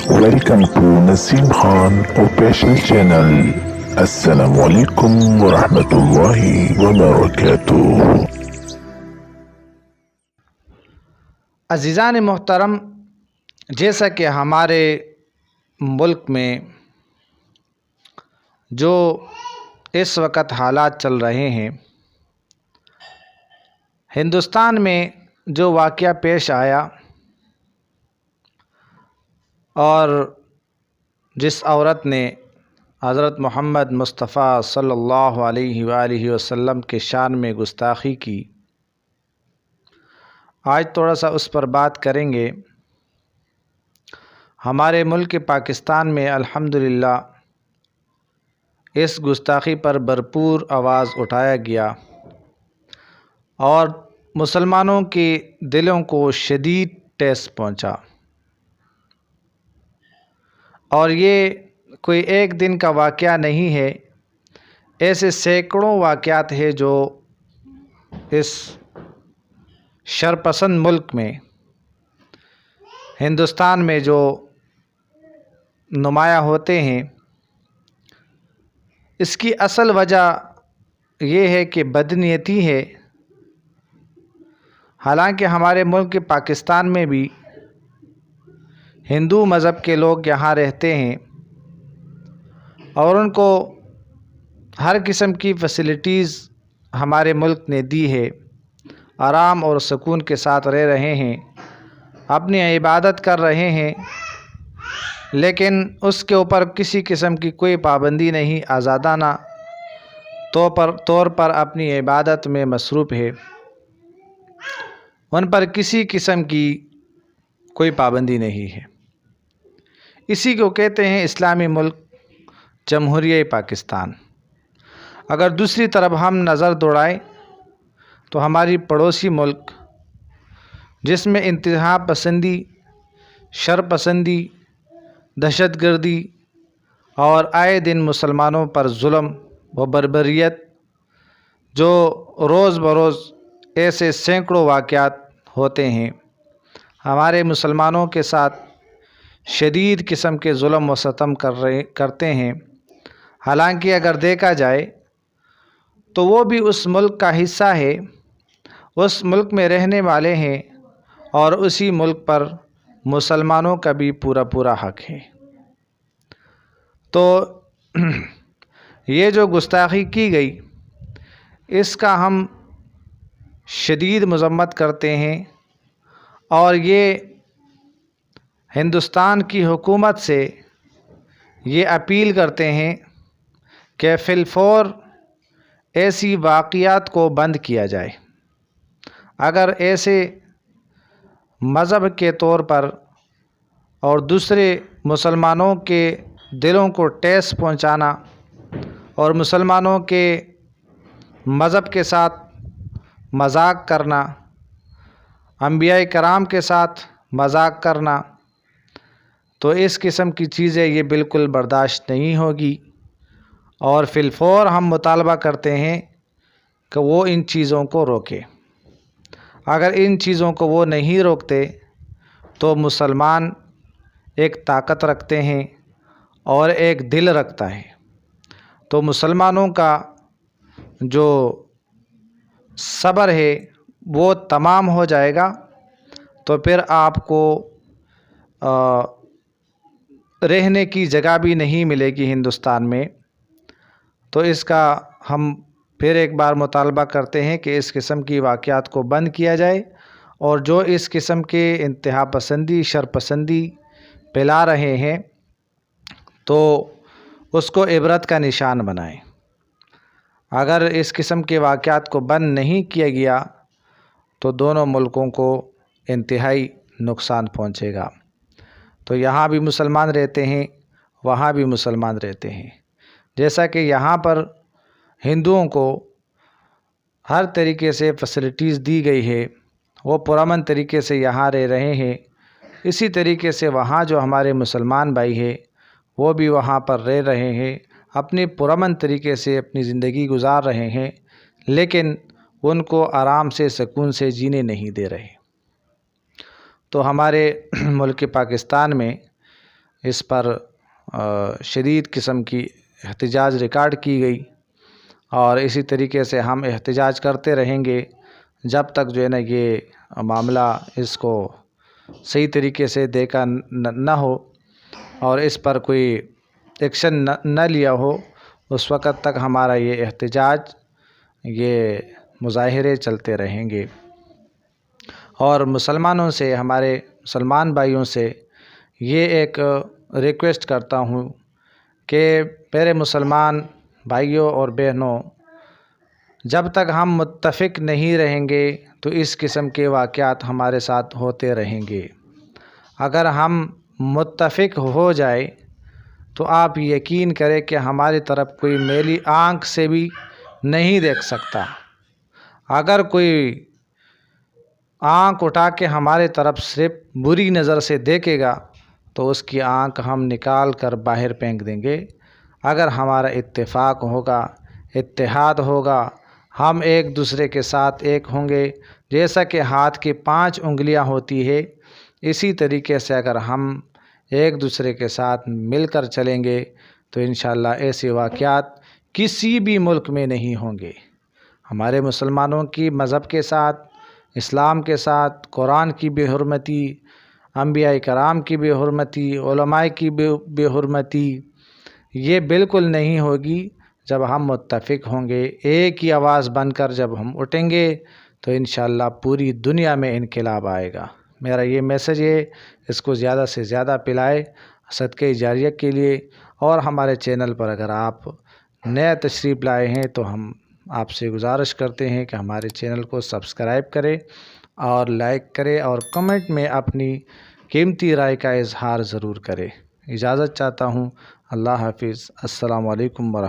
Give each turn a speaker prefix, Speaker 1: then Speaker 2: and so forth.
Speaker 1: Welcome to Naseem Khan Official Channel. Assalamu alaikum wa rahmatullahi wa barakatuh.
Speaker 2: عزیزان محترم، جیسا کہ ہمارے ملک میں جو اس وقت حالات چل رہے ہیں، ہندوستان میں جو واقعہ پیش آیا اور جس عورت نے حضرت محمد مصطفیٰ صلی اللہ علیہ وآلہ وسلم کے شان میں گستاخی کی، آج تھوڑا سا اس پر بات کریں گے۔ ہمارے ملک پاکستان میں الحمدللہ اس گستاخی پر بھرپور آواز اٹھایا گیا اور مسلمانوں کے دلوں کو شدید ٹھیس پہنچا، اور یہ کوئی ایک دن کا واقعہ نہیں ہے، ایسے سینکڑوں واقعات ہیں جو اس شرپسند ملک میں، ہندوستان میں جو نمایاں ہوتے ہیں۔ اس کی اصل وجہ یہ ہے کہ بدنیتی ہے۔ حالانکہ ہمارے ملک پاکستان میں بھی ہندو مذہب کے لوگ یہاں رہتے ہیں اور ان کو ہر قسم کی فیسلٹیز ہمارے ملک نے دی ہے، آرام اور سکون کے ساتھ رہ رہے ہیں، اپنی عبادت کر رہے ہیں، لیکن اس کے اوپر کسی قسم کی کوئی پابندی نہیں، آزادانہ طور پر اپنی عبادت میں مصروف ہے، ان پر کسی قسم کی کوئی پابندی نہیں ہے۔ اسی کو کہتے ہیں اسلامی ملک، جمہوریہ پاکستان۔ اگر دوسری طرف ہم نظر دوڑائیں تو ہماری پڑوسی ملک، جس میں انتہا پسندی، شرپسندی، دہشت گردی اور آئے دن مسلمانوں پر ظلم و بربریت، جو روز بروز ایسے سینکڑوں واقعات ہوتے ہیں، ہمارے مسلمانوں کے ساتھ شدید قسم کے ظلم و ستم کرتے ہیں۔ حالانکہ اگر دیکھا جائے تو وہ بھی اس ملک کا حصہ ہے، اس ملک میں رہنے والے ہیں، اور اسی ملک پر مسلمانوں کا بھی پورا حق ہے۔ تو یہ جو گستاخی کی گئی، اس کا ہم شدید مذمت کرتے ہیں، اور یہ ہندوستان کی حکومت سے یہ اپیل کرتے ہیں کہ فی الفور ایسی واقعات کو بند کیا جائے۔ اگر ایسے مذہب کے طور پر اور دوسرے مسلمانوں کے دلوں کو ٹھیس پہنچانا اور مسلمانوں کے مذہب کے ساتھ مذاق کرنا، انبیاء کرام کے ساتھ مذاق کرنا، تو اس قسم کی چیزیں یہ بالکل برداشت نہیں ہوگی، اور فی الفور ہم مطالبہ کرتے ہیں کہ وہ ان چیزوں کو روکے۔ اگر ان چیزوں کو وہ نہیں روکتے تو مسلمان ایک طاقت رکھتے ہیں اور ایک دل رکھتا ہے، تو مسلمانوں کا جو صبر ہے وہ تمام ہو جائے گا، تو پھر آپ کو رہنے کی جگہ بھی نہیں ملے گی ہندوستان میں۔ تو اس کا ہم پھر ایک بار مطالبہ کرتے ہیں کہ اس قسم کی واقعات کو بند کیا جائے، اور جو اس قسم کے انتہا پسندی، شرپسندی پھیلا رہے ہیں تو اس کو عبرت کا نشان بنائیں۔ اگر اس قسم کے واقعات کو بند نہیں کیا گیا تو دونوں ملکوں کو انتہائی نقصان پہنچے گا۔ تو یہاں بھی مسلمان رہتے ہیں، وہاں بھی مسلمان رہتے ہیں۔ جیسا کہ یہاں پر ہندوؤں کو ہر طریقے سے فیسلٹیز دی گئی ہے، وہ پرامن طریقے سے یہاں رہ رہے ہیں، اسی طریقے سے وہاں جو ہمارے مسلمان بھائی ہیں وہ بھی وہاں پر رہ رہے ہیں، اپنے پرامن طریقے سے اپنی زندگی گزار رہے ہیں، لیکن ان کو آرام سے، سکون سے جینے نہیں دے رہے۔ تو ہمارے ملک پاکستان میں اس پر شدید قسم کی احتجاج ریکارڈ کی گئی، اور اسی طریقے سے ہم احتجاج کرتے رہیں گے جب تک جو ہے نا یہ معاملہ اس کو صحیح طریقے سے دیکھا نہ ہو اور اس پر کوئی ایکشن نہ لیا ہو، اس وقت تک ہمارا یہ احتجاج، یہ مظاہرے چلتے رہیں گے۔ اور مسلمانوں سے، ہمارے مسلمان بھائیوں سے یہ ایک ریکویسٹ کرتا ہوں کہ میرے مسلمان بھائیوں اور بہنوں، جب تک ہم متفق نہیں رہیں گے تو اس قسم کے واقعات ہمارے ساتھ ہوتے رہیں گے۔ اگر ہم متفق ہو جائے تو آپ یقین کریں کہ ہماری طرف کوئی میلی آنکھ سے بھی نہیں دیکھ سکتا۔ اگر کوئی آنکھ اٹھا کے ہمارے طرف صرف بری نظر سے دیکھے گا تو اس کی آنکھ ہم نکال کر باہر پھینک دیں گے۔ اگر ہمارا اتفاق ہوگا، اتحاد ہوگا، ہم ایک دوسرے کے ساتھ ایک ہوں گے، جیسا کہ ہاتھ کی 5 انگلیاں ہوتی ہے، اسی طریقے سے اگر ہم ایک دوسرے کے ساتھ مل کر چلیں گے تو انشاءاللہ ایسے واقعات کسی بھی ملک میں نہیں ہوں گے۔ ہمارے مسلمانوں کی مذہب کے ساتھ، اسلام کے ساتھ، قرآن کی بے حرمتی، انبیاء کرام کی بے حرمتی، علماء کی بے حرمتی، یہ بالکل نہیں ہوگی جب ہم متفق ہوں گے۔ ایک ہی آواز بن کر جب ہم اٹھیں گے تو انشاءاللہ پوری دنیا میں انقلاب آئے گا۔ میرا یہ میسج ہے، اس کو زیادہ سے زیادہ پھیلائے صدقہ جاریہ کے لیے۔ اور ہمارے چینل پر اگر آپ نیا تشریف لائے ہیں تو ہم آپ سے گزارش کرتے ہیں کہ ہمارے چینل کو سبسکرائب کریں اور لائک کریں اور کمنٹ میں اپنی قیمتی رائے کا اظہار ضرور کریں۔ اجازت چاہتا ہوں۔ اللہ حافظ۔ السلام علیکم ورحمۃ اللہ۔